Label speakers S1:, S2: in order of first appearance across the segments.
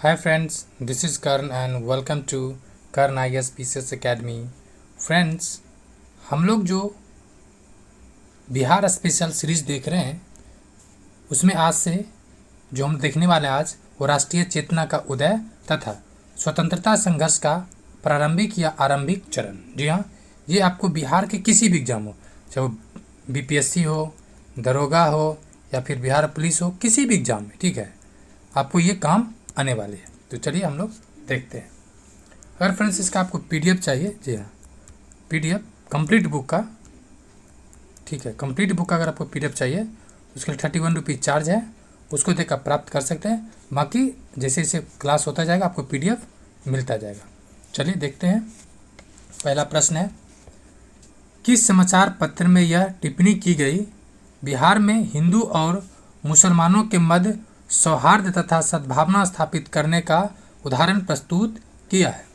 S1: Hi friends, this is Karan and welcome to Karan IS PCS Academy. Friends, हम लोग जो Bihar special series देख रहे हैं उसमें आज से जो हम देखने वाले हैं आज वो राष्ट्रीय चेतना का उदय तथा स्वतंत्रता संघर्ष का प्रारंभिक या आरंभिक चरण। जी हाँ, ये आपको बिहार के किसी भी एग्जाम हो, चाहे वो बीपीएससी हो, दरोगा हो या फिर बिहार पुलिस हो, किसी भी एग्जाम में, ठीक है, आपको ये काम आने वाले हैं। तो चलिए हम लोग देखते हैं। अगर फ्रेंड्स इसका आपको पीडीएफ चाहिए, जी हाँ, पीडीएफ कंप्लीट बुक का, ठीक है, कंप्लीट बुक का अगर आपको पीडीएफ चाहिए उसके लिए 31 रुपीज़ चार्ज है, उसको देकर प्राप्त कर सकते हैं। बाकी जैसे जैसे क्लास होता जाएगा आपको पीडीएफ मिलता जाएगा। चलिए देखते हैं। पहला प्रश्न है, किस समाचार पत्र में यह टिप्पणी की गई, बिहार में हिंदू और मुसलमानों के मध्य सौहार्द तथा सद्भावना स्थापित करने का उदाहरण प्रस्तुत किया है।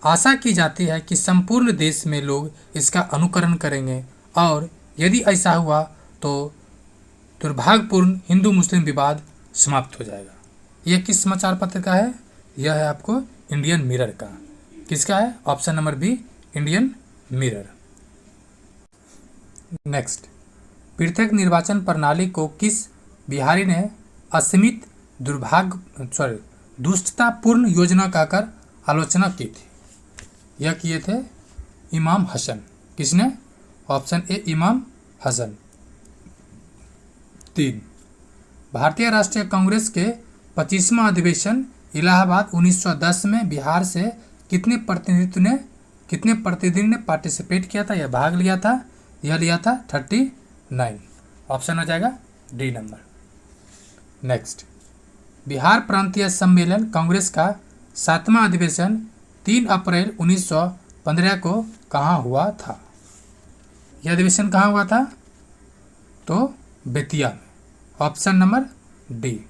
S1: आशा की जाती है कि संपूर्ण देश में लोग इसका अनुकरण करेंगे और यदि ऐसा हुआ तो दुर्भाग्यपूर्ण हिंदू मुस्लिम विवाद समाप्त हो जाएगा। यह किस समाचार पत्र का है? यह है आपको इंडियन मिरर का। किसका है? Option number B, Indian Mirror. Next, पृथक निर्वाचन प्रणाली को किस बिहारी ने असीमित दुष्टतापूर्ण योजना कहकर आलोचना की थी? यह किए थे इमाम हसन। किसने? ऑप्शन ए, इमाम हसन। 3, भारतीय राष्ट्रीय कांग्रेस के 25वां अधिवेशन इलाहाबाद 1910 में बिहार से कितने प्रतिनिधि ने पार्टिसिपेट किया था या भाग लिया था? यह लिया था 39। ऑप्शन हो जाएगा डी नंबर। नेक्स्ट, बिहार प्रांतीय सम्मेलन कांग्रेस का 7वां अधिवेशन 3 अप्रैल 1915 को कहाँ हुआ था? यह अधिवेशन कहाँ हुआ था? तो बेतिया में। Option number D.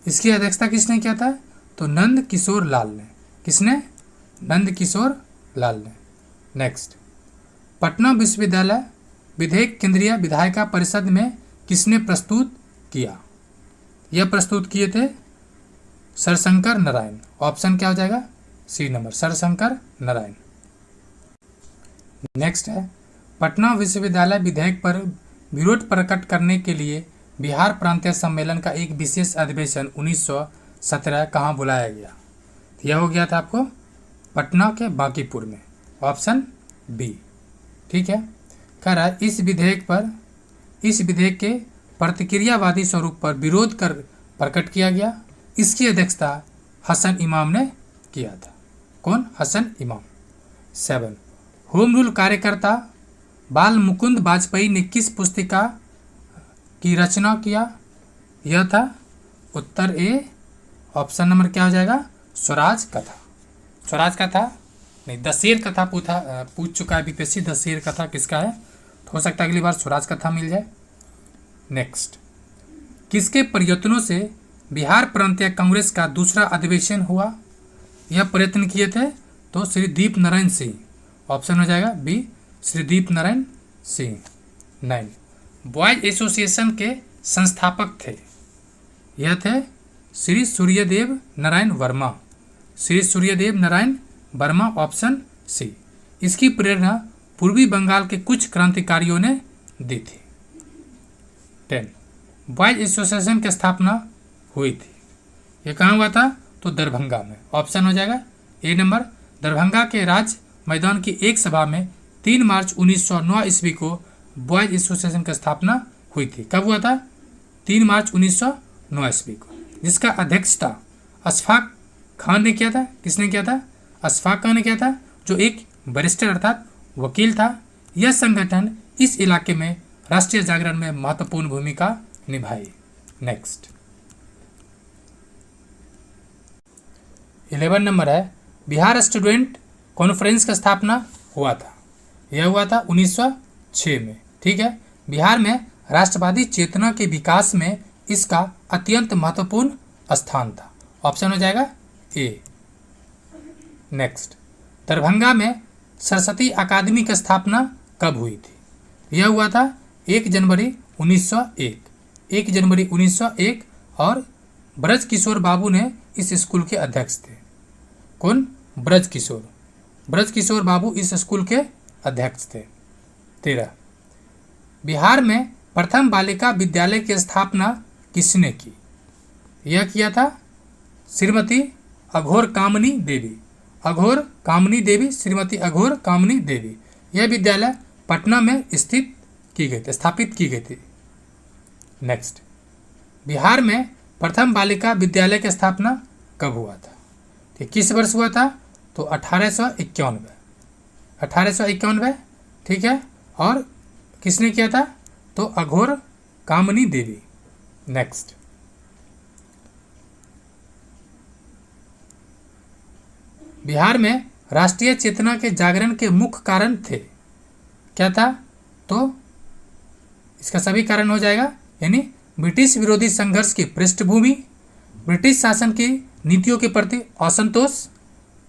S1: इसकी अध्यक्षता किसने किया था? तो नंद किशोर लाल ने। किसने? नंद किशोर लाल ने। नेक्स्ट, पटना विश्वविद्यालय विधेयक केंद्रीय विधायिका परिषद में किसने प्रस्तुत किया? यह प्रस्तुत किए थे सरशंकर नारायण। ऑप्शन क्या हो जाएगा? C number, Sir Shankar Narayan. Next है, पटना विश्वविद्यालय विधेयक पर विरोध प्रकट करने के लिए बिहार प्रांतीय सम्मेलन का एक विशेष अधिवेशन 1917 कहाँ बुलाया गया? यह हो गया था आपको पटना के बांकीपुर में। ऑप्शन बी, ठीक है। कह रहा है इस विधेयक के प्रतिक्रियावादी स्वरूप पर विरोध कर प्रकट किया गया। इसकी अध्यक्षता हसन इमाम ने किया था। कौन? हसन इमाम। 7, होम रूल कार्यकर्ता बाल मुकुंद वाजपेयी ने किस पुस्तिका की रचना किया? यह था उत्तर ए, ऑप्शन नंबर क्या हो जाएगा? स्वराज कथा। स्वराज कथा नहीं, दशेर कथा पूछ चुका है बीपीएससी। दशेर कथा किसका है? तो हो सकता है अगली बार स्वराज कथा मिल जाए। नेक्स्ट, किसके प्रयत्नों से बिहार प्रांतीय कांग्रेस का दूसरा अधिवेशन हुआ? यह प्रयत्न किए थे तो श्री दीप नारायण सिंह। ऑप्शन हो जाएगा B, Shri Deep Narayan Singh. 9, boys association के संस्थापक थे। यह थे श्री सूर्यदेव नारायण वर्मा। श्री सूर्यदेव नारायण वर्मा। Option C. इसकी प्रेरणा पूर्वी बंगाल के कुछ क्रांतिकारियों ने दी थी। 10, बॉयज एसोसिएशन की स्थापना हुई थी। यह कहाँ हुआ था? तो दरभंगा में। ऑप्शन हो जाएगा ए नंबर। दरभंगा के राज मैदान की एक सभा में 3 मार्च 1909 ईस्वी को बॉयज एसोसिएशन की स्थापना हुई थी। कब हुआ था? 3 मार्च 1909 ईस्वी को, जिसका अध्यक्षता अशफाक खान ने किया था। किसने किया था? अशफाक खान ने किया था, जो एक बैरिस्टर अर्थात वकील था। यह संगठन इस इलाके में राष्ट्रीय जागरण में महत्वपूर्ण भूमिका निभाई। नेक्स्ट, 11 नंबर है, बिहार स्टूडेंट कॉन्फ्रेंस का स्थापना हुआ था। यह हुआ था 1906 में। ठीक है, बिहार में राष्ट्रवादी चेतना के विकास में इसका अत्यंत महत्वपूर्ण स्थान था। ऑप्शन हो जाएगा ए। नेक्स्ट, दरभंगा में सरस्वती अकादमी की स्थापना कब हुई थी? यह हुआ था 1 जनवरी 1901। 1 जनवरी 1901 और ब्रज किशोर बाबू ने इस स्कूल के अध्यक्ष थे। कौन? ब्रज किशोर बाबू इस स्कूल के अध्यक्ष थे। 13, बिहार में प्रथम बालिका विद्यालय की स्थापना किसने की? यह किया था श्रीमती अघोर कामनी देवी, श्रीमती अघोर कामनी देवी। यह विद्यालय पटना में स्थापित की गई थी। नेक्स्ट, बिहार में प्रथम बालिका विद्यालय की स्थापना कब हुआ था? तो किस वर्ष हुआ था? तो 1891। ठीक है, और किसने किया था? तो अघोर कामनी देवी। नेक्स्ट, बिहार में राष्ट्रीय चेतना के जागरण के मुख्य कारण थे, क्या था? तो इसका सभी कारण हो जाएगा, यानी ब्रिटिश विरोधी संघर्ष की पृष्ठभूमि, ब्रिटिश शासन की नीतियों के प्रति असंतोष,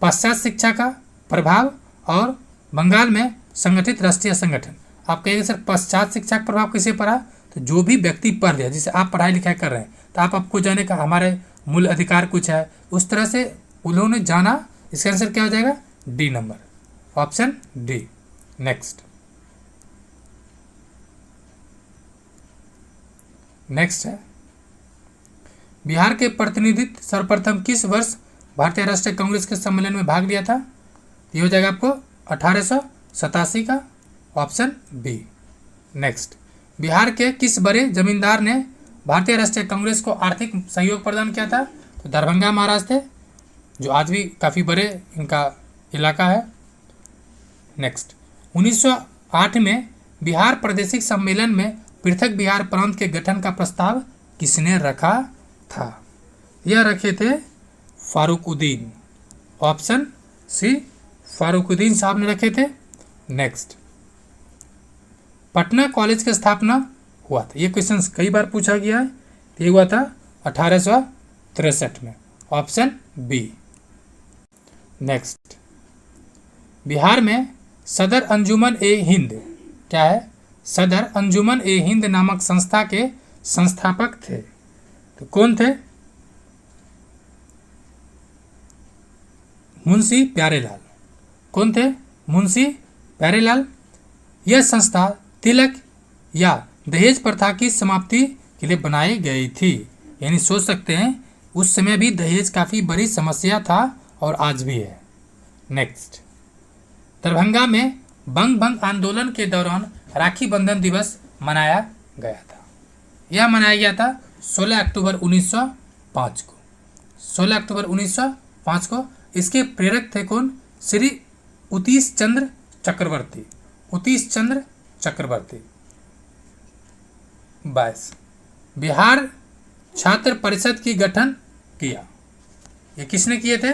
S1: पाश्चात्य शिक्षा का प्रभाव और बंगाल में संगठित राष्ट्रीय संगठन। आप कहेंगे सर पाश्चात्य शिक्षा का प्रभाव किसे पड़ा? तो जो भी व्यक्ति पढ़ रहे हैं, जैसे आप पढ़ाई लिखाई कर रहे हैं तो आपको जाने का हमारे मूल अधिकार कुछ है, उस तरह से उन्होंने जाना। इसका आंसर क्या हो जाएगा? D number, option D. Next है, बिहार के प्रतिनिधित्व सर्वप्रथम किस वर्ष भारतीय राष्ट्रीय कांग्रेस के सम्मेलन में भाग लिया था? ये हो जाएगा आपको 1887 का, ऑप्शन बी। नेक्स्ट, बिहार के किस बड़े जमींदार ने भारतीय राष्ट्रीय कांग्रेस को आर्थिक सहयोग प्रदान किया था? तो दरभंगा महाराज थे, जो आज भी काफ़ी बड़े इनका इलाका है। नेक्स्ट, 1908 में बिहार प्रादेशिक सम्मेलन में पृथक बिहार प्रांत के गठन का प्रस्ताव किसने रखा था? यह रखे थे फारूकुद्दीन, ऑप्शन सी, फारूकुद्दीन साहब ने रखे थे। नेक्स्ट, पटना कॉलेज की स्थापना हुआ था, ये क्वेश्चन कई बार पूछा गया है। ये हुआ था 1863 में, ऑप्शन बी। नेक्स्ट, बिहार में सदर अंजुमन ए हिंद, क्या है? सदर अंजुमन ए हिंद नामक संस्था के संस्थापक थे, तो कौन थे? मुंशी प्यारेलाल। कौन थे? मुंशी प्यारेलाल। यह संस्था तिलक या दहेज प्रथा की समाप्ति के लिए बनाई गई थी, यानी सोच सकते हैं उस समय भी दहेज काफ़ी बड़ी समस्या था और आज भी है। नेक्स्ट, दरभंगा में बंग भंग आंदोलन के दौरान राखी बंधन दिवस मनाया गया था। यह मनाया गया था 16 अक्टूबर 1905 को। 16 अक्टूबर 1905 को। इसके प्रेरक थे कौन? श्री उतीश चंद्र चक्रवर्ती। 22, बिहार छात्र परिषद की गठन किया, ये किसने किए थे?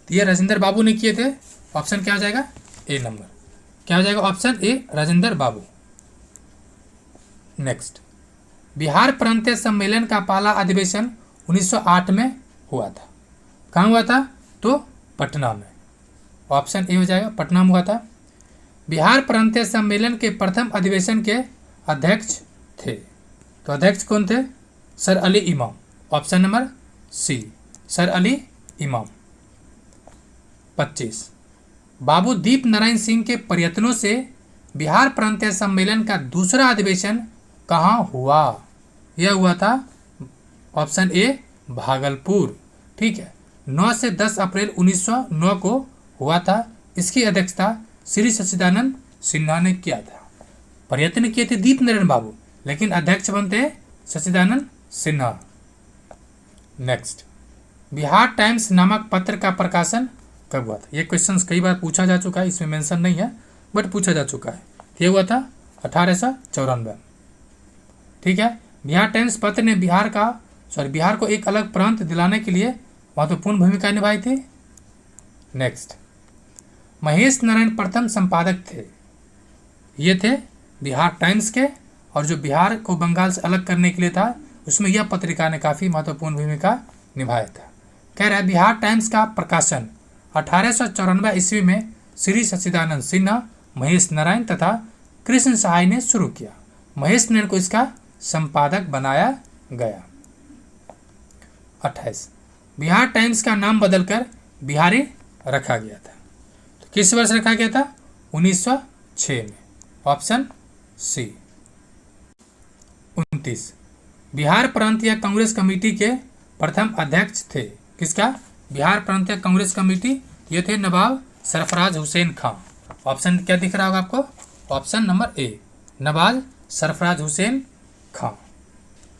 S1: ये राजेंद्र बाबू ने किए थे। ऑप्शन क्या हो जाएगा? ए नंबर, क्या हो जाएगा? Option A, Rajendra Babu. Next, Bihar प्रांतीय सम्मेलन का पहला अधिवेशन 1908 में हुआ था। कहाँ हुआ था? तो पटना में, ऑप्शन ए हो जाएगा, पटना में हुआ था। बिहार प्रांतीय सम्मेलन के प्रथम अधिवेशन के अध्यक्ष थे, तो अध्यक्ष कौन थे? Sir Ali Imam, option number C, sir Ali Imam. 25, बाबू दीप नारायण सिंह के प्रयत्नों से बिहार प्रांतीय सम्मेलन का दूसरा अधिवेशन कहाँ हुआ? यह हुआ था ऑप्शन ए, भागलपुर। ठीक है, 9 से 10 अप्रैल 1909 को हुआ था। इसकी अध्यक्षता श्री सच्चिदानंद सिन्हा ने किया था। प्रयत्न किए थे दीप नारायण बाबू, लेकिन अध्यक्ष बनते सच्चिदानंद सिन्हा। नेक्स्ट, बिहार टाइम्स नामक पत्र का प्रकाशन कब हुआ था? ये क्वेश्चन कई बार पूछा जा चुका है, इसमें मेंशन नहीं है बट पूछा जा चुका है। ये हुआ था 1894। ठीक है, बिहार टाइम्स पत्र ने बिहार को एक अलग प्रांत दिलाने के लिए महत्वपूर्ण भूमिका निभाई थी। नेक्स्ट, महेश नारायण प्रथम संपादक थे, ये थे बिहार टाइम्स के, और जो बिहार को बंगाल से अलग करने के लिए था उसमें यह पत्रिका ने काफ़ी महत्वपूर्ण भूमिका निभाया था। कह रहा है बिहार टाइम्स का प्रकाशन 1894 ईस्वी में श्री सच्चिदानंद सिन्हा, महेश नारायण तथा कृष्ण सहाय ने शुरू किया। महेश नारायण को इसका संपादक बनाया गया। 28। बिहार टाइम्स का नाम बदलकर बिहारी रखा गया था। तो किस वर्ष रखा गया था? 1906 में। Option C. 29। बिहार प्रांतीय कांग्रेस कमेटी के प्रथम अध्यक्ष थे। किसका? बिहार प्रांतीय कांग्रेस कमेटी, ये थे नवाब सरफराज हुसैन खां। ऑप्शन क्या दिख रहा होगा आपको? ऑप्शन नंबर ए, नवाब सरफराज हुसैन खां।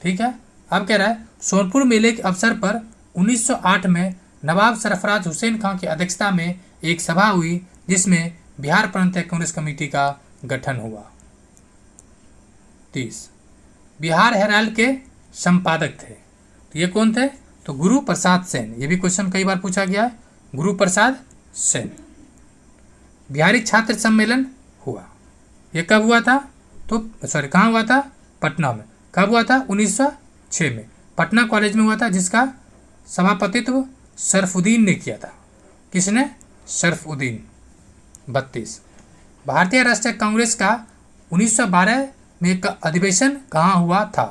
S1: ठीक है। अब कह रहा है सोनपुर मेले के अवसर पर 1908 में नवाब सरफराज हुसैन खां की अध्यक्षता में एक सभा हुई जिसमें बिहार प्रांतीय कांग्रेस कमेटी का गठन हुआ। 30। बिहार हेराल्ड के संपादक थे। तो ये कौन थे? तो गुरु प्रसाद सेन। ये भी क्वेश्चन कई बार पूछा गया है, गुरु प्रसाद सेन। बिहारी छात्र सम्मेलन हुआ। ये कब हुआ था? तो सॉरी, कहाँ हुआ था? पटना में। कब हुआ था? 1906 में पटना कॉलेज में हुआ था, जिसका सभापतित्व शरफुद्दीन ने किया था। किसने? शरफुद्दीन। 32। भारतीय राष्ट्रीय कांग्रेस का 1912 में एक अधिवेशन कहाँ हुआ था?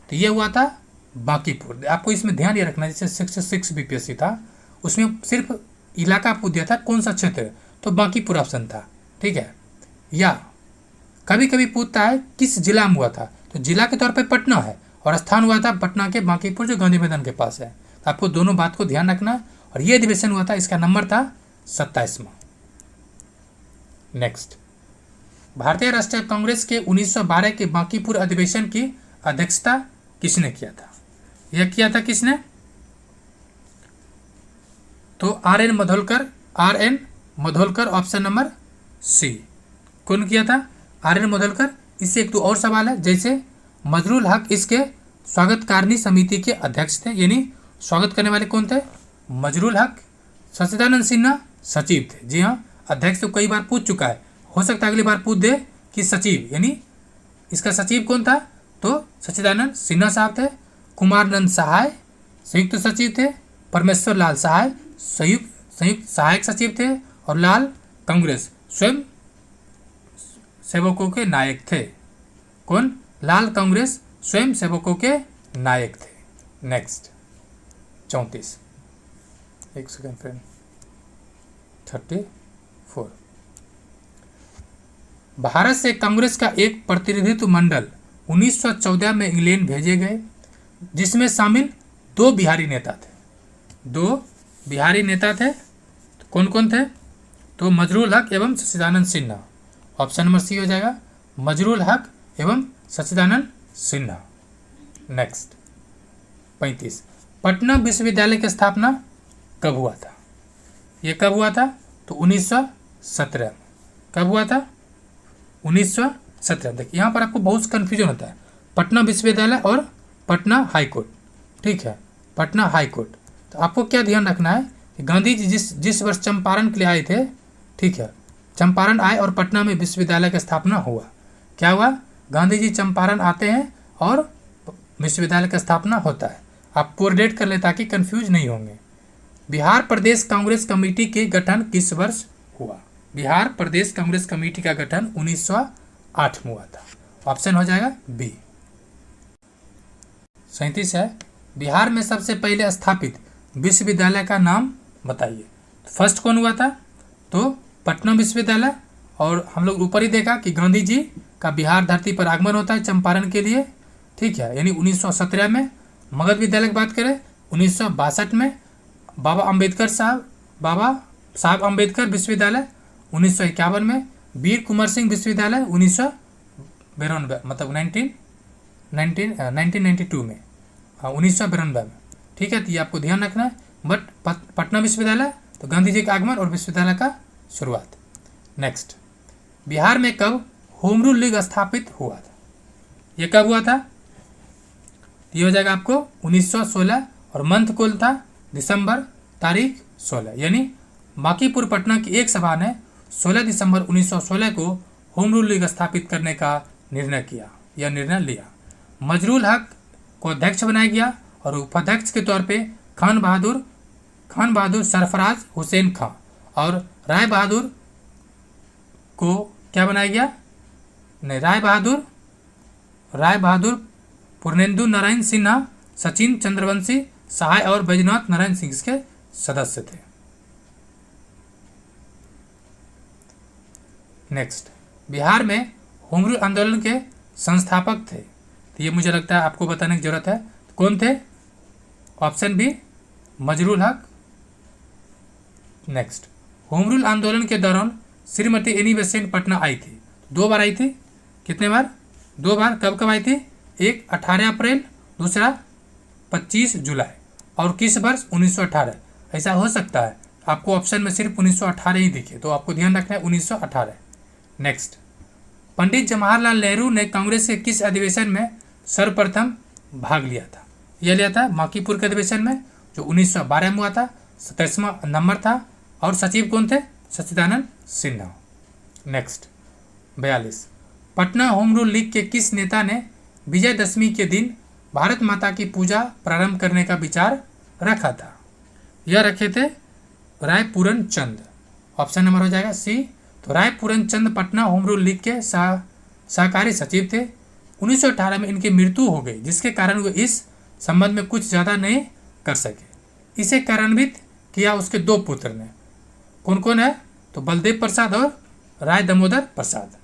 S1: तो ये हुआ था बांकीपुर। आपको इसमें ध्यान ये रखना, जैसे 66 बीपीएससी था उसमें सिर्फ इलाका पूछ दिया था कौन सा क्षेत्र, तो बांकीपुर ऑप्शन था। ठीक है। या कभी कभी पूछता है किस जिला में हुआ था, तो जिला के तौर पे पटना है और स्थान हुआ था पटना के बांकीपुर, जो गांधी मैदान के पास है। तो आपको दोनों बात को ध्यान रखना। और ये अधिवेशन हुआ था, इसका नंबर था 27वां। नेक्स्ट, भारतीय राष्ट्रीय कांग्रेस के 1912 के बांकीपुर अधिवेशन की अध्यक्षता किसने किया था? यह किया था किसने? तो R N. Madholkar. R N. Madholkar, option number C. कौन किया था? आर.एन. मधोलकर। इससे एक तो और सवाल है, जैसे मजरूल हक इसके स्वागतकारिणी समिति के अध्यक्ष थे, यानी स्वागत करने वाले कौन थे? मजरूल हक। सच्चिदानंद सिन्हा सचिव थे। जी हाँ, अध्यक्ष तो कई बार पूछ चुका है, हो सकता है अगली बार पूछ दे कि सचिव, यानी इसका सचिव कौन था? तो सच्चिदानंद सिन्हा साहब थे। कुमार नंद सहाय संयुक्त सचिव थे। परमेश्वर लाल सहाय संयुक्त सहायक सचिव थे। और लाल कांग्रेस स्वयं सेवकों के नायक थे। कौन? लाल कांग्रेस स्वयं सेवकों के नायक थे। नेक्स्ट, 34। एक सेकेंड फ्रेंड। 34। भारत से कांग्रेस का एक प्रतिनिधित्व मंडल 1914 में इंग्लैंड भेजे गए, जिसमें शामिल 2 बिहारी नेता थे। 2 बिहारी नेता थे। तो कौन कौन थे? तो मजरूल हक एवं सच्चिदानंद सिन्हा। ऑप्शन नंबर सी हो जाएगा, मजरूल हक एवं सच्चिदानंद सिन्हा। नेक्स्ट, 35। पटना विश्वविद्यालय की स्थापना कब हुआ था? ये कब हुआ था? तो 1917। कब हुआ था? 1917। देखिए यहाँ पर आपको बहुत कन्फ्यूजन होता है, पटना विश्वविद्यालय और पटना हाई कोर्ट। ठीक है, पटना हाई कोर्ट। तो आपको क्या ध्यान रखना है कि गांधी जी जिस वर्ष चंपारण के लिए आए थे, ठीक है, चंपारण आए और पटना में विश्वविद्यालय की स्थापना हुआ। क्या हुआ? गांधी जी चंपारण आते हैं और विश्वविद्यालय की स्थापना होता है। आप कोऑर्डिनेट कर ले ताकि कंफ्यूज नहीं होंगे। बिहार प्रदेश कांग्रेस कमेटी के गठन किस वर्ष हुआ? बिहार प्रदेश कांग्रेस कमेटी का गठन 1908 में हुआ था। ऑप्शन हो जाएगा बी। 37 है, बिहार में सबसे पहले स्थापित विश्वविद्यालय का नाम बताइए। फर्स्ट कौन हुआ था? तो पटना विश्वविद्यालय। और हम लोग ऊपर ही देखा कि गांधी जी का बिहार धरती पर आगमन होता है चंपारण के लिए। ठीक है, यानी 1917 में। मगध विद्यालय की बात करें 1962 में। बाबा साहब अम्बेडकर विश्वविद्यालय 1951 में। वीर कुंवर सिंह विश्वविद्यालय 1992 मतलब 1992 में। हाँ, 1992 में। ठीक है, तो ये आपको ध्यान रखना है। बट पटना विश्वविद्यालय तो गांधी जी का आगमन और विश्वविद्यालय का शुरुआत। नेक्स्ट, बिहार में कब होम रूल लीग स्थापित हुआ था? ये कब हुआ था? ये हो जाएगा आपको 1916 और मंथ कौन था? दिसंबर, तारीख 16। यानी बांकीपुर पटना की एक सभा ने 16 दिसंबर 1916 को होम रूल लीग स्थापित करने का निर्णय किया या निर्णय लिया। मजरूल हक को अध्यक्ष बनाया गया और उपाध्यक्ष के तौर पे खान बहादुर सरफराज हुसैन खां और राय बहादुर को क्या बनाया गया? नहीं, राय बहादुर पूर्णेंदु नारायण सिन्हा, सचिन चंद्रवंशी सहाय और बैजनाथ नारायण सिंह इसके सदस्य थे। नेक्स्ट, बिहार में होम रूल आंदोलन के संस्थापक थे, तो ये मुझे लगता है आपको बताने की जरूरत है, कौन थे? ऑप्शन बी, मजरूल हक। नेक्स्ट, होम रूल आंदोलन के दौरान श्रीमती एनी बेसेंट पटना आई थी, 2 बार आई थी। कितने बार? 2 बार। कब कब आई थी? एक 18 अप्रैल, दूसरा 25 जुलाई। और किस वर्ष? 1918। ऐसा हो सकता है आपको ऑप्शन में सिर्फ 1918 ही दिखे, तो आपको ध्यान रखना है 1918। नेक्स्ट, पंडित जवाहरलाल नेहरू ने कांग्रेस के किस अधिवेशन में सर्वप्रथम भाग लिया था? यह लिया था माकीपुर के अधिवेशन में, जो 1912 में हुआ था, 27वां नंबर था। और सचिव कौन थे? Sachchidanand Sinha. Next, 42, Patna home rule league के किस नेता ने विजयदशमी के दिन भारत माता की पूजा प्रारंभ करने का विचार रखा था? यह रखे थे रायपूरन चंद। ऑप्शन नंबर हो जाएगा सी। तो रायपूरन चंद पटना होम रूल लीग के सहकारी सचिव थे। 1918 में इनकी मृत्यु हो गई, जिसके कारण वे इस संबंध में कुछ ज़्यादा नहीं कर सके। इसे कार्यान्वित किया उसके 2 पुत्र ने। कौन कौन है? तो बलदेव प्रसाद और राय दामोदर प्रसाद,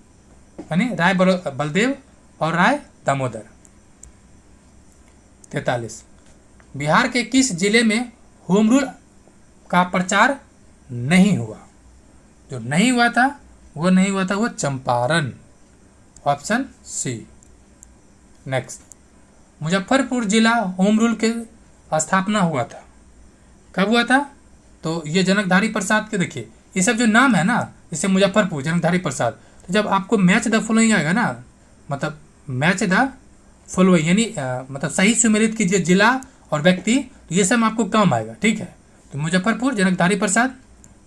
S1: यानी राय बलदेव और राय दामोदर। 43, बिहार के किस जिले में होम रूल का प्रचार नहीं हुआ? जो नहीं हुआ था वो Champaran. Option C. Next, Muzaffarpur जिला होम रूल के स्थापना हुआ था, कब हुआ था? तो ये जनकधारी प्रसाद के, देखिए ये सब जो नाम है ना, जैसे मुजफ्फरपुर, जनकधारी प्रसाद, तो जब आपको मैच द फॉलोइंग आएगा ना, मतलब मैच द फॉलोइंग यानी मतलब सही सुमेलित कीजिए जिला और व्यक्ति, तो ये सब आपको काम आएगा, ठीक है। तो मुजफ्फरपुर, जनकधारी प्रसाद।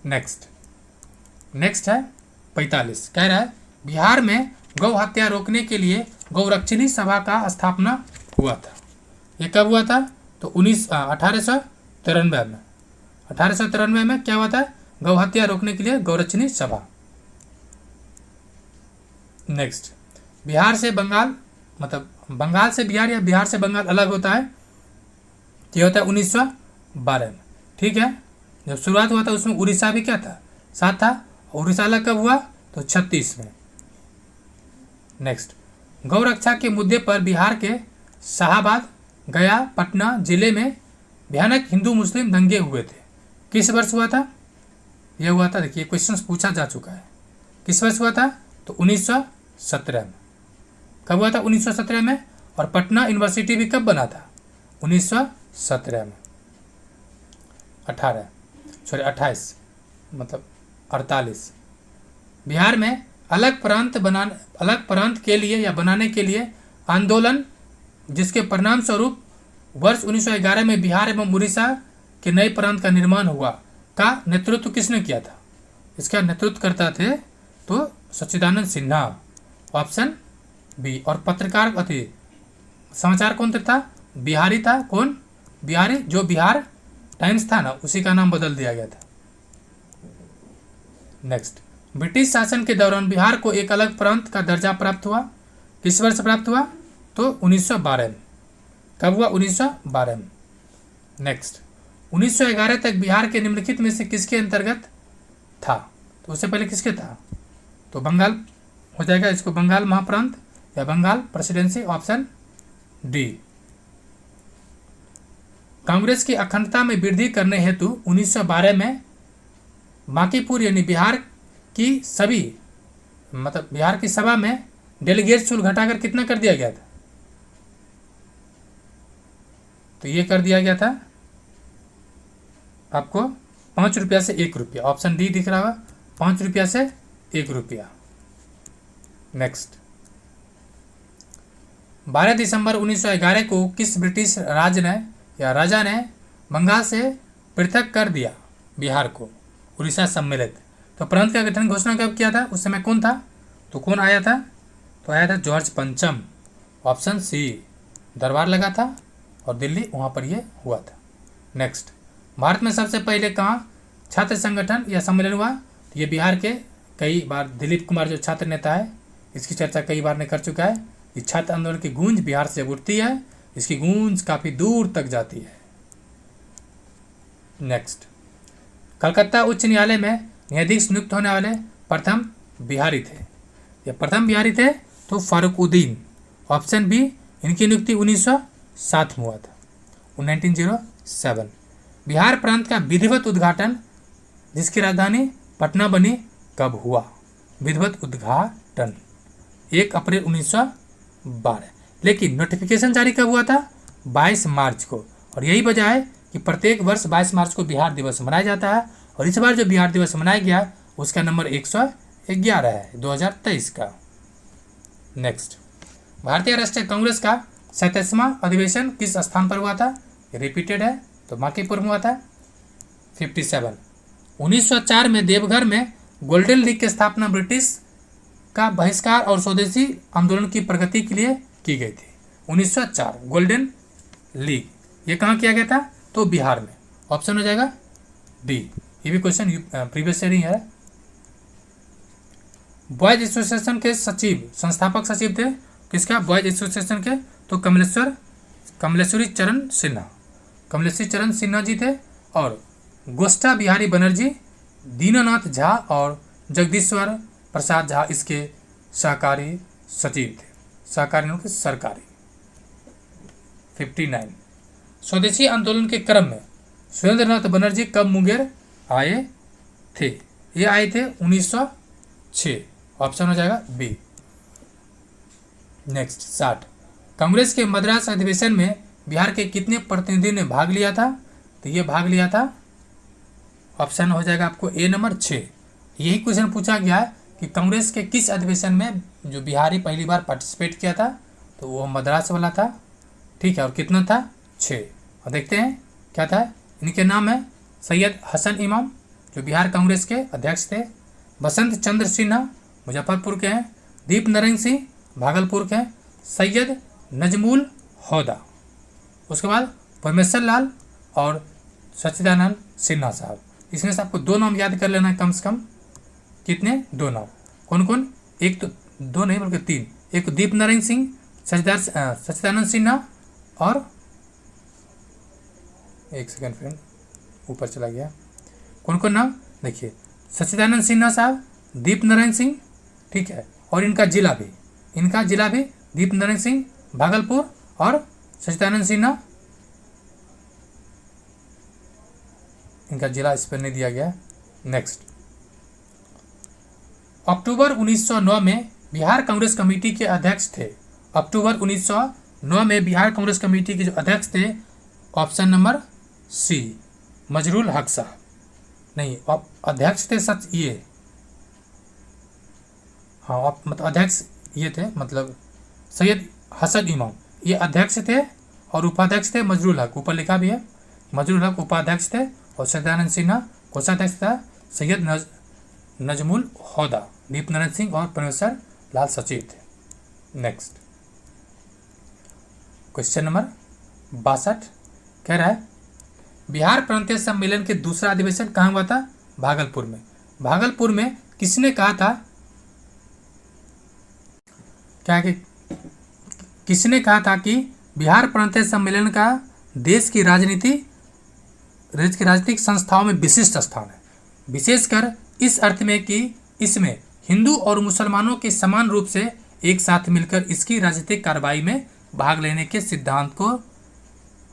S1: नेक्स्ट है 45, कह रहा है बिहार में गौ हत्या रोकने के लिए गौरक्षणी सभा का स्थापना हुआ था। ये कब हुआ था? तो 1893 में। 1893 में क्या हुआ था? गौ हत्या रोकने के लिए गौरक्षणी सभा। नेक्स्ट, बिहार से बंगाल, मतलब बंगाल से बिहार या बिहार से बंगाल अलग होता है, ये होता है 1912 में, ठीक है। जब शुरुआत हुआ था उसमें उड़ीसा भी क्या था? साथ था। उड़ीसा अलग कब हुआ? तो 36 में। नेक्स्ट, गौ रक्षा के मुद्दे पर बिहार के शाहाबाद, गया, पटना जिले में भयानक हिंदू मुस्लिम दंगे हुए थे। किस वर्ष हुआ था? यह हुआ था, देखिए क्वेश्चन पूछा जा चुका है, किस वर्ष हुआ था? तो 1917 में। कब हुआ था? 1917 में। और पटना यूनिवर्सिटी भी कब बना था? 1917 में। 28 मतलब 48। बिहार में अलग प्रांत के लिए या बनाने के लिए आंदोलन, जिसके परिणाम स्वरूप वर्ष 1911 में बिहार एवं उड़ीसा के नए प्रांत का निर्माण हुआ, का नेतृत्व किसने किया था? इसका नेतृत्व करता थे तो सच्चिदानंद सिन्हा। Option B. और पत्रकार समाचार कौन था? बिहारी था। कौन? बिहारी। जो बिहार टाइम्स था ना, उसी का नाम बदल दिया गया था। नेक्स्ट, ब्रिटिश शासन के दौरान बिहार को एक अलग प्रांत का दर्जा प्राप्त हुआ, किस वर्ष प्राप्त हुआ? तो 1912 में। कब हुआ? 1912 में। नेक्स्ट, 1911 तक बिहार के निम्नलिखित में से किसके अंतर्गत था? तो उससे पहले किसके था? तो बंगाल हो जाएगा, इसको बंगाल महाप्रांत या Bengal presidency. Option D. Congress की अखंडता में वृद्धि करने हेतु 1912 में बांकीपुर यानी बिहार की सभा में डेलीगेट शुल्क घटाकर कितना कर दिया गया था? तो ये कर दिया गया था आपको 5 रुपया से 1 रुपया। ऑप्शन डी दिख रहा होगा, 5 रुपया से 1 रुपया। नेक्स्ट, 12 दिसंबर 1911 को किस ब्रिटिश राजा ने बंगाल से पृथक कर दिया बिहार को उड़ीसा सम्मिलित? तो प्रांत का गठन घोषणा कब किया था? उस समय कौन था? तो कौन आया था? तो आया था जॉर्ज पंचम। Option C. दरबार लगा था और दिल्ली, वहाँ पर ये हुआ था। नेक्स्ट, भारत में सबसे पहले कहाँ छात्र संगठन या सम्मेलन हुआ? तो ये बिहार के कई बार दिलीप कुमार जो छात्र नेता है, इसकी चर्चा कई बार ने कर चुका है। इस छात्र आंदोलन की गूंज बिहार से जब उठती है, इसकी गूंज काफ़ी दूर तक जाती है। नेक्स्ट, कलकत्ता उच्च न्यायालय में न्यायाधीश नियुक्त होने वाले प्रथम बिहारी थे। ये प्रथम बिहारी थे तो फारूकुद्दीन। ऑप्शन बी, इनकी नियुक्ति 1907 में हुआ था, 1907। बिहार प्रांत का विधिवत उद्घाटन, जिसकी राजधानी पटना बनी, कब हुआ? विधिवत उद्घाटन 1 अप्रैल 1912। लेकिन नोटिफिकेशन जारी कब हुआ था? 22 मार्च को। और यही वजह है कि प्रत्येक वर्ष 22 मार्च को बिहार दिवस मनाया जाता है। और इस बार जो बिहार दिवस मनाया गया उसका नंबर 111 है, 2023 का। नेक्स्ट, भारतीय राष्ट्रीय कांग्रेस का 37वां अधिवेशन किस स्थान पर हुआ था? रिपीटेड है तो माकीपुर में हुआ था। 57, 1904 में देवघर में गोल्डन लीग की स्थापना ब्रिटिश का बहिष्कार और स्वदेशी आंदोलन की प्रगति के लिए की गई थी। 1904 गोल्डन लीग, ये कहाँ किया गया था? तो बिहार में। ऑप्शन हो जाएगा डी। ये भी क्वेश्चन प्रीवियस ईयर ही है। बॉयज एसोसिएशन के सचिव, संस्थापक सचिव थे किसका? बॉयज एसोसिएशन के, तो कमलेश्वरी चरण सिन्हा। कमलेश्वरी चरण सिन्हा जी थे। और गोष्ठा बिहारी बनर्जी, दीनानाथ झा और जगदीश्वर प्रसाद झा इसके सहकारी सचिव थे। सहकारी के सरकारी। 59, स्वदेशी आंदोलन के क्रम में सुरेंद्रनाथ बनर्जी कब मुंगेर आए थे? ये आए थे 1906। ऑप्शन हो जाएगा बी। नेक्स्ट, 60, कांग्रेस के मद्रास अधिवेशन में बिहार के कितने प्रतिनिधियों ने भाग लिया था? तो ये भाग लिया था, ऑप्शन हो जाएगा आपको ए नंबर 6। यही क्वेश्चन पूछा गया है कि कांग्रेस के किस अधिवेशन में जो बिहारी पहली बार पार्टिसिपेट किया था? तो वो मद्रास वाला था। ठीक है, और कितना था? 6। और देखते हैं क्या था। इनके नाम है सैयद हसन इमाम, जो बिहार कांग्रेस के अध्यक्ष थे। बसंत चंद्र सिन्हा मुजफ्फरपुर के हैं। दीप नारायण सिंह भागलपुर के हैं। सैयद नजमुल हौदा, उसके बाद परमेश्वर लाल और सच्चिदानंद सिन्हा साहब। इसमें से आपको 2 नाम याद कर लेना है कम से कम। कितने? 2 नाम। कौन कौन? एक तो 2 नहीं बल्कि 3। एक दीप नारायण सिंह, सच्चिदानंद सिन्हा, और एक सेकंड फ्रेंड, ऊपर चला गया। कौन कौन नाम देखिए? सच्चिदानंद सिन्हा साहब, दीप नारायण सिंह, ठीक है, और इनका जिला भी दीप नारायण सिंह भागलपुर और सच्चिदानंद सिन्हा, इनका जिला इस पर नहीं दिया गया। नेक्स्ट, अक्टूबर 1909 में बिहार कांग्रेस कमेटी के अध्यक्ष थे। अक्टूबर 1909 में बिहार कांग्रेस कमेटी के जो अध्यक्ष थे, ऑप्शन नंबर सी, मजरूल हक साहब। नहीं, अध्यक्ष थे सच ये, हाँ मतलब अध्यक्ष ये थे, मतलब सैयद हसन इमाम ये अध्यक्ष थे और उपाध्यक्ष थे मजरूल हक। ऊपर लिखा भी है, मजरूल हक उपाध्यक्ष थे और सच्चिदानंद सिन्हा कोषाध्यक्ष था। सैयद नजमुल हौदा, दीप नारायण सिंह और परमेश्वर लाल सचिव थे। नेक्स्ट, क्वेश्चन नंबर 62 कह रहा है बिहार प्रांतीय सम्मेलन के दूसरा अधिवेशन कहाँ हुआ था? भागलपुर में। भागलपुर में किसने कहा था, क्या कि किसने कहा था कि बिहार प्रांतीय सम्मेलन का देश की राजनीतिक संस्थाओं में विशिष्ट स्थान है, विशेषकर इस अर्थ में कि इसमें हिंदू और मुसलमानों के समान रूप से एक साथ मिलकर इसकी राजनीतिक कार्रवाई में भाग लेने के सिद्धांत को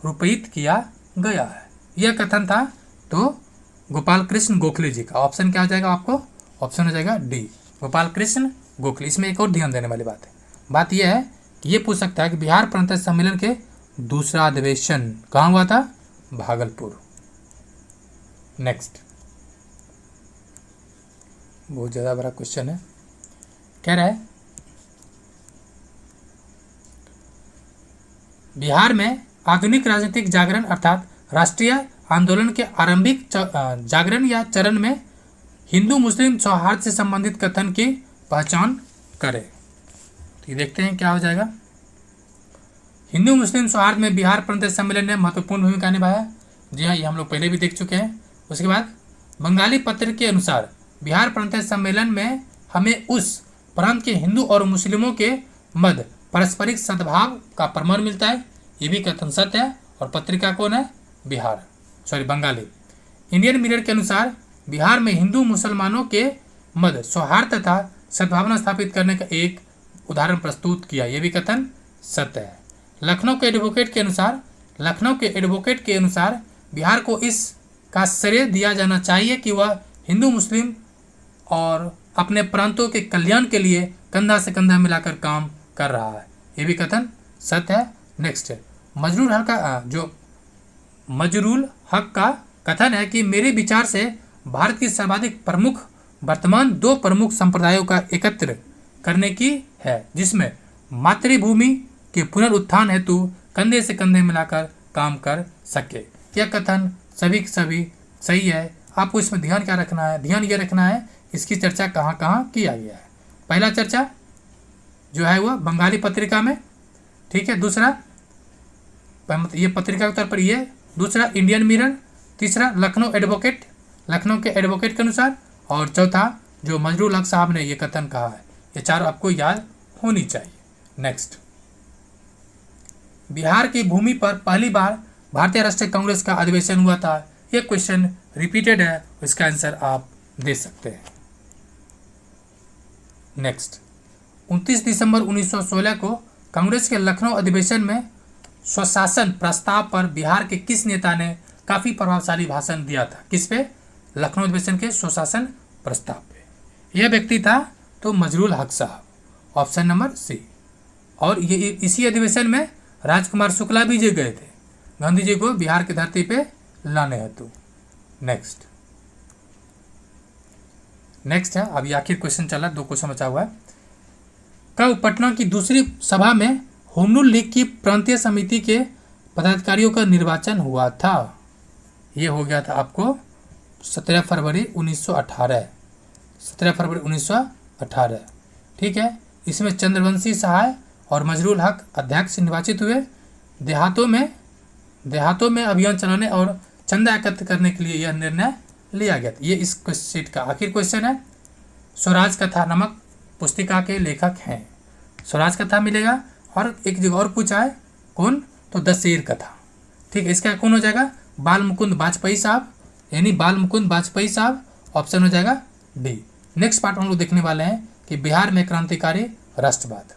S1: रूपित किया गया है। यह कथन था तो गोपाल कृष्ण गोखले जी का। ऑप्शन क्या हो जाएगा आपको? ऑप्शन हो जाएगा डी, गोपाल कृष्ण गोखले। इसमें एक और ध्यान देने वाली बात है, बात यह है कि ये पूछ सकता है कि बिहार प्रांतीय सम्मेलन के दूसरा अधिवेशन कहाँ हुआ था? भागलपुर। नेक्स्ट, बहुत ज़्यादा बड़ा क्वेश्चन है, कह रहा है बिहार में आधुनिक राजनीतिक जागरण अर्थात राष्ट्रीय आंदोलन के आरंभिक जागरण या चरण में हिंदू मुस्लिम सौहार्द से संबंधित कथन की पहचान करें। तो देखते हैं क्या हो जाएगा। हिंदू मुस्लिम सौहार्द में बिहार प्रांतीय सम्मेलन ने महत्वपूर्ण भूमिका निभाया। जी हाँ, ये हम लोग पहले भी देख चुके हैं। उसके बाद बंगाली पत्र के अनुसार बिहार प्रांतीय सम्मेलन में हमें उस प्रांत के हिंदू और मुस्लिमों के मध्य पारस्परिक सद्भाव का प्रमाण मिलता है। ये भी कथन सत्य है। और पत्रिका कौन है? बंगाली। इंडियन मिरर के अनुसार बिहार में हिंदू मुसलमानों के मध्य सौहार्द तथा सद्भावना स्थापित करने का एक उदाहरण प्रस्तुत किया। यह भी कथन सत्य है। लखनऊ के एडवोकेट के अनुसार बिहार को इस का श्रेय दिया जाना चाहिए कि वह हिंदू मुस्लिम और अपने प्रांतों के कल्याण के लिए कंधा से कंधा मिलाकर काम कर रहा है। ये भी कथन सत्य है। नेक्स्ट है मजरूल हक का कथन है कि मेरे विचार से भारत की सर्वाधिक प्रमुख वर्तमान 2 प्रमुख संप्रदायों का एकत्र करने की है, जिसमें मातृभूमि के पुनरुत्थान हेतु कंधे से कंधे मिलाकर काम कर सके। यह कथन सभी सही है। आपको इसमें ध्यान क्या रखना है? ध्यान ये रखना है इसकी चर्चा कहाँ कहाँ किया गया है। पहला चर्चा जो है वह बंगाली पत्रिका में, ठीक है। दूसरा ये पत्रिका के तौर पर ये, दूसरा इंडियन मिरर, तीसरा लखनऊ के एडवोकेट के अनुसार, और चौथा जो मजरूल हक साहब ने ये कथन कहा है। ये 4 आपको याद होनी चाहिए। नेक्स्ट, बिहार की भूमि पर पहली बार भारतीय राष्ट्रीय कांग्रेस का अधिवेशन हुआ था। यह क्वेश्चन रिपीटेड है, इसका आंसर आप दे सकते हैं। नेक्स्ट, 29 दिसंबर 1916 को कांग्रेस के लखनऊ अधिवेशन में स्वशासन प्रस्ताव पर बिहार के किस नेता ने काफी प्रभावशाली भाषण दिया था? किस पे? लखनऊ अधिवेशन के स्वशासन प्रस्ताव पे। यह व्यक्ति था तो मजरूल हक साहब, ऑप्शन नंबर सी। और ये इसी अधिवेशन में राजकुमार शुक्ला भी जी गए थे गांधी जी को बिहार की धरती पे लाने हेतु। नेक्स्ट है, अभी आखिर क्वेश्चन चला, 2 क्वेश्चन बचा हुआ है। कब पटना की दूसरी सभा में होमरूल लीग की प्रांतीय समिति के पदाधिकारियों का निर्वाचन हुआ था? ये हो गया था आपको 17 फरवरी 1918। 17 फरवरी 1918, ठीक है। इसमें चंद्रवंशी सहाय और मजरूल हक अध्यक्ष निर्वाचित हुए। देहातों में अभियान चलाने और चंदा एकत्र करने के लिए यह निर्णय लिया गया था। ये इस सीट का आखिर क्वेश्चन है। स्वराज कथा नामक पुस्तिका के लेखक हैं। स्वराज कथा मिलेगा, और एक जगह और पूछा है कौन, तो द शेर कथा, ठीक है। इसका कौन हो जाएगा? बाल मुकुंद वाजपेयी साहब, यानी बाल मुकुंद वाजपेयी साहब, ऑप्शन हो जाएगा डी। नेक्स्ट पार्ट हम लोग देखने वाले हैं कि बिहार में क्रांतिकारी राष्ट्रवाद।